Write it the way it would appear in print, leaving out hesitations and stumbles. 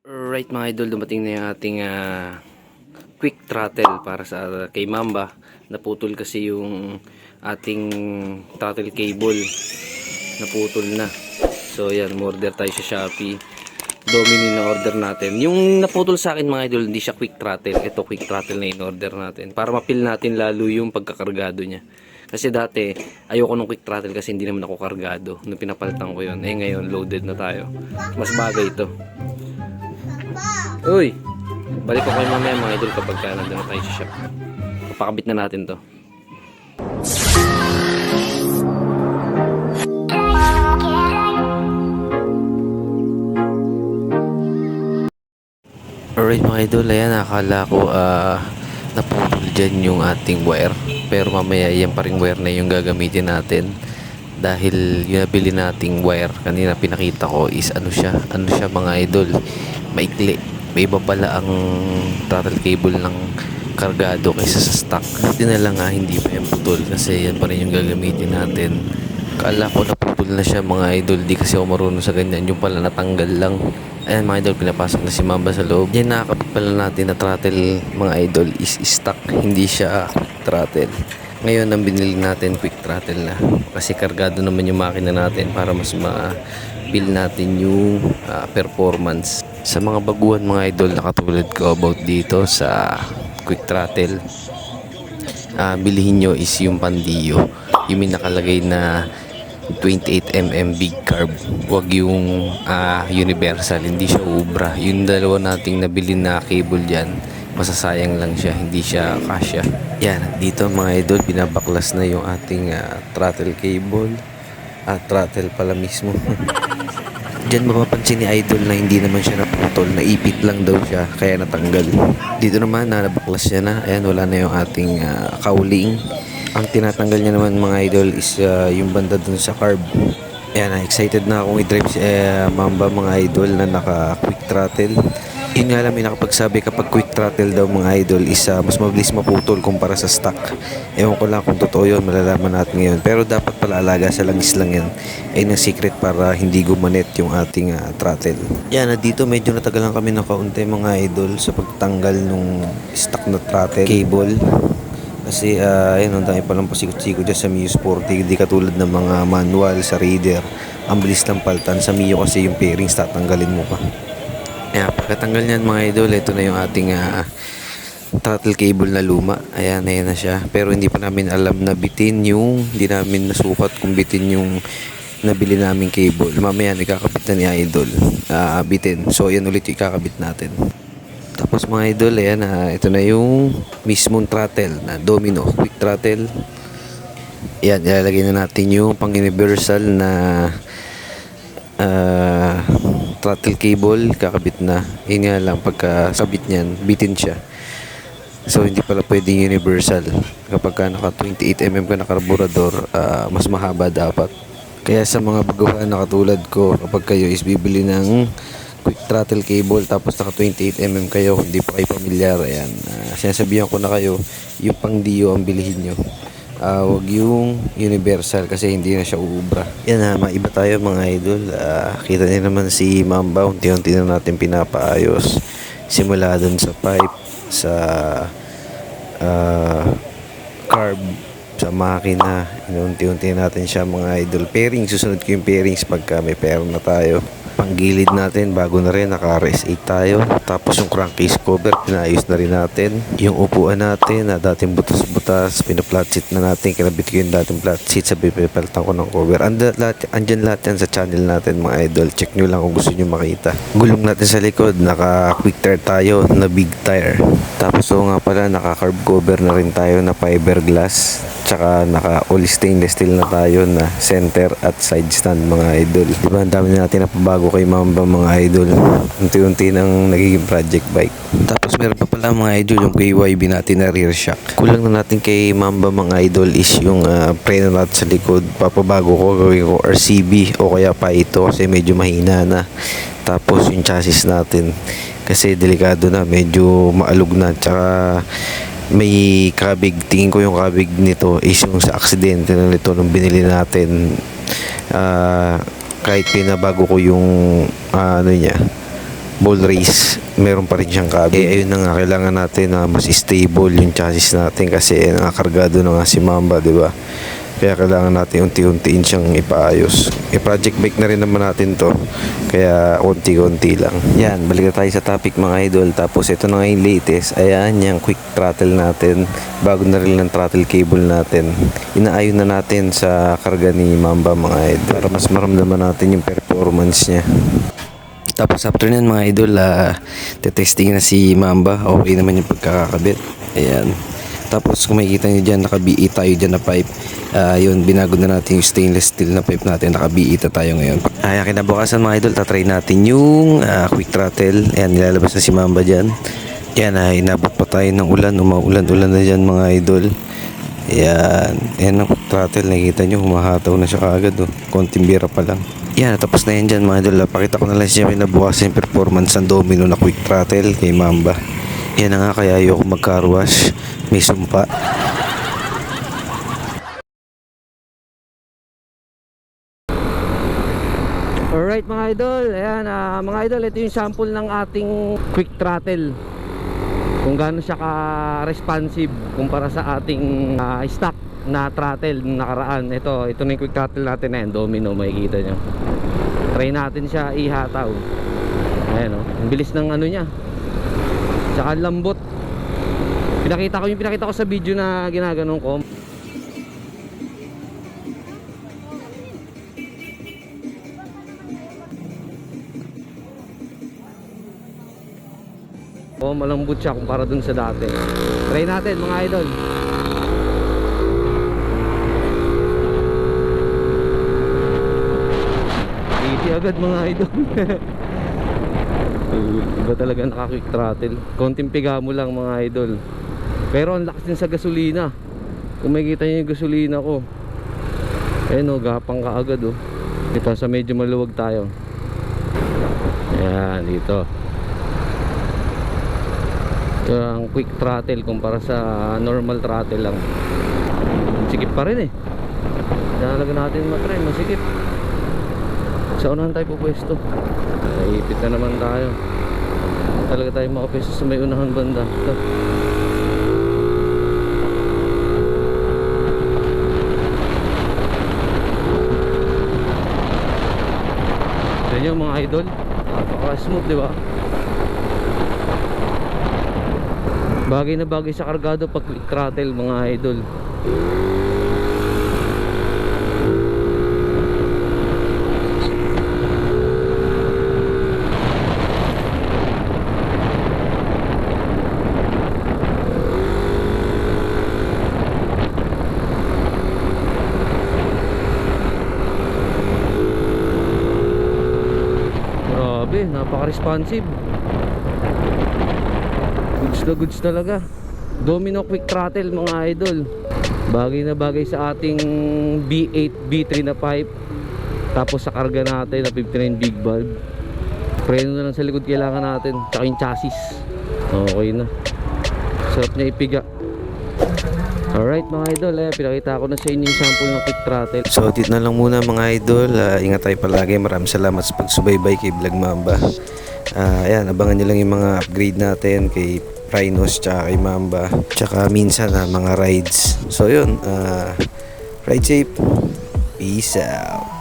Right mga idol, dumating na yung ating quick throttle para sa kay Mamba. Naputol kasi yung ating throttle cable. Naputol na. So yan, order tayo sa Shopee. Domini na order natin. Yung naputol sa akin mga idol, hindi siya quick throttle. Ito quick throttle na in-order natin. Para mapil natin lalo yung pagkakargado niya. Kasi dati, ayoko nung quick throttle kasi hindi naman ako kargado. Nung pinapalitan ko yun. Ngayon, loaded na tayo. Mas bagay ito. Uy! Balik ko kayo mamaya mga idol kapag nandun na tayo sa shop. Papakabit na natin to. Alright mga idol, ayan, akala ko naputol dyan yung ating wire. Pero mamaya yan pa rin wire na yung gagamitin natin. Dahil yung nabili nating wire kanina pinakita ko is ano siya mga idol, maikli. May iba pala ang throttle cable ng kargado kaysa sa stock. Buti na lang hindi pa yan putol kasi yan pa rin yung gagamitin natin. Kala ko naputol na siya mga idol, di kasi ako marunong sa ganyan. Yung pala natanggal lang. Ayan mga idol, pinapasok na si Mamba sa loob. Yan, nakakabit pala natin na throttle mga idol is stock, hindi siya quick throttle. Ngayon ang binili natin quick throttle na kasi kargado naman yung makina natin para mas ma-feel natin yung performance. Sa mga baguhan mga idol na katulad ko about dito sa quick throttle, bilihin nyo is yung Pandio, yung may nakalagay na 28mm big carb, wag yung universal, hindi siya ubra. Yung dalawa nating nabili na cable dyan, masasayang lang siya, hindi siya kasya. Yan, dito mga idol, binabaklas na yung ating throttle cable at throttle pala mismo. Diyan mapapansin ni idol na hindi naman siya naputol, naipit lang daw siya kaya natanggal. Dito naman nabaklas siya na, ayan, wala na yung ating cowling. Ang tinatanggal niya naman mga idol is yung banda dun sa carb. Ayan, excited na akong i-drive si Mamba mga idol na naka quick throttle. Yun nga lang, may nakapagsabi kapag quick throttle daw mga idol is mas mabilis maputol kumpara sa stock. Ewan ko lang kung totoo yun, malalaman natin ngayon. Pero dapat pala alaga sa langis lang yan. Ayun ang secret para hindi gumanet yung ating throttle. Yan, dito medyo natagalan kami ng kaunti mga idol sa pagtanggal nung stock na throttle cable. Kasi ayun, ang dami palang pasikot-sikot dyan sa Mio Sporty. Hindi katulad ng mga manual sa Raider. Ang bilis lang paltan. Sa Mio kasi yung pairings tatanggalin mo pa. Ayan, pagkatanggal niyan mga idol, ito na yung ating throttle cable na luma. Ayan na siya. Pero hindi pa namin alam na bitin yung, hindi namin nasukat kung bitin yung nabili naming cable. Mamaya ikakabit na ni idol, bitin. So ayan ulit yung ikakabit natin. Tapos mga idol, ayan, ito na yung mismong throttle na Domino quick throttle. Ayan, ilalagay na natin yung pang universal na throttle cable, kakabit na. Yun nga lang, pagkasabit niyan, bitin siya. So hindi pala pwedeng universal. Kapag ka naka 28mm ka na karburador, mas mahaba dapat. Kaya sa mga baguhan na katulad ko, kapag kayo is bibili ng quick throttle cable tapos naka 28mm kayo, hindi pa kayo pamilyar, ayan, sinasabihan ko na kayo, yung pang Dio ang bilihin nyo. Wag yung universal kasi hindi na siya uubra. Yan, maiba tayo mga idol. Kita niyo naman si Mamba, unti-unti na natin pinapaayos. Simula dun sa pipe, sa carb, sa makina, unti-unti natin siya mga idol. Pairing, susunod ko yung pairings pagka may pair na tayo. Panggilid natin, bago na rin, naka RS8 tayo. Tapos yung crankcase cover, pinaayos na rin natin. Yung upuan natin, na dating butas-butas, pina-flat seat na natin. Kinabit ko yung dating flat seat, sabi pinapalitan ko ng cover. Andyan lahat yan sa channel natin mga idol. Check nyo lang kung gusto nyo makita. Gulong natin sa likod, naka quick tire tayo na big tire. Tapos nga pala, naka carb cover na rin tayo na fiberglass. Tsaka naka all stainless steel na tayo na center at side stand mga idol. Diba, ang dami na natin napabago kay Mamba mga idol. Unti-unti nang nagiging project bike. Tapos meron pa pala mga idol yung KYB natin na rear shock. Kulang na natin kay Mamba mga idol is yung preno natin sa likod. Papabago ko, gawin ko RCB o kaya pa ito kasi medyo mahina na. Tapos yung chassis natin kasi delikado na, medyo maalog na. Tsaka may kabig, tingin ko yung kabig nito is yung sa aksidente na nito nung binili natin. Kahit pinabago ko yung ano niya, ball race, meron pa rin siyang cabin. Ayun na nga, kailangan natin na mas stable yung chassis natin kasi nakakargado na nga si Mamba, di ba? Kaya kailangan natin unti-untiin siyang ipaayos. Project bike na rin naman natin to. Kaya unti-unti lang. Yan, balik na tayo sa topic mga idol. Tapos ito na nga yung latest. Ayan, yung quick throttle natin. Bago na rin ng throttle cable natin. Inaayon na natin sa karga ni Mamba mga idol. Para mas maramdaman natin yung performance niya. Tapos after nun mga idol, testing na si Mamba. Okay naman yung pagkakakabit. Ayan. Tapos kung makikita nyo dyan, naka-BE tayo dyan na pipe. Yun, binago na natin yung stainless steel na pipe natin. Naka-BE tayo ngayon. Kinabukasan mga idol, tatry natin yung quick throttle. Ayan, nilalabas na si Mamba dyan. Ayan, inabot pa tayo ng ulan. Umaulan-ulan na dyan mga idol. Ayan, ayan ang quick throttle. Nakikita nyo, humahataw na siya kaagad. Oh. Konting bira pa lang. Yan, tapos na yan dyan mga idol. Pakita ko na lang siya kinabukasan yung performance ng Domino na quick throttle kay Mamba. Yan na nga, kaya ayoko mag-car wash. May sumpa. Alright mga idol, ayan mga idol, ito yung sample ng ating quick throttle. Kung gaano siya ka-responsive kumpara sa ating stock na throttle nakaraan. Ito na yung quick throttle natin na yan, Domino, makikita nyo. Try natin siya ihataw. Ayan o, ang bilis ng ano niya. Tsaka lambot. Pinakita ko sa video na ginaganon ko. Malambot siya kumpara dun sa dati. Try natin mga idol. Easy agad mga idol. Iba talaga naka-quick throttle. Konting piga mo lang mga idol. Pero ang lakas din sa gasolina. Kung makikita nyo yung gasolina ko, ayun o, gapang ka agad o. Ito sa medyo maluwag tayo. Ayan, dito. Ito ang quick throttle kumpara sa normal throttle lang. Sikip pa rin eh. Talaga natin matry, masikip. Sa unahan tayo pupwesto. Naipit na naman tayo. Talaga tayo makapwesto sa may unahan banda. Ito. Yan yung mga idol. Napaka-smooth, di ba? Bagay na bagay sa kargado pag quick throttle mga idol. Grabe, napaka-responsive. Goods talaga. Domino quick throttle mga idol. Bagay na bagay sa ating B8, B3 na pipe. Tapos sa karga natin na 59 big valve. Preno na lang sa likod kailangan natin. Tsaka yung chassis. Okay na. Sarap niya ipiga. Alright mga idol, pinakita ko na sa inyo yung sample ng quick throttle. So dito na lang muna mga idol. Ingat tayo palagi. Maraming salamat sa pagsubaybay kay Vlog Mamba. Ayan, abangan nyo lang yung mga upgrade natin kay Rhinos tsaka kay Mamba, tsaka minsan mga rides. So yun, ride safe, peace out.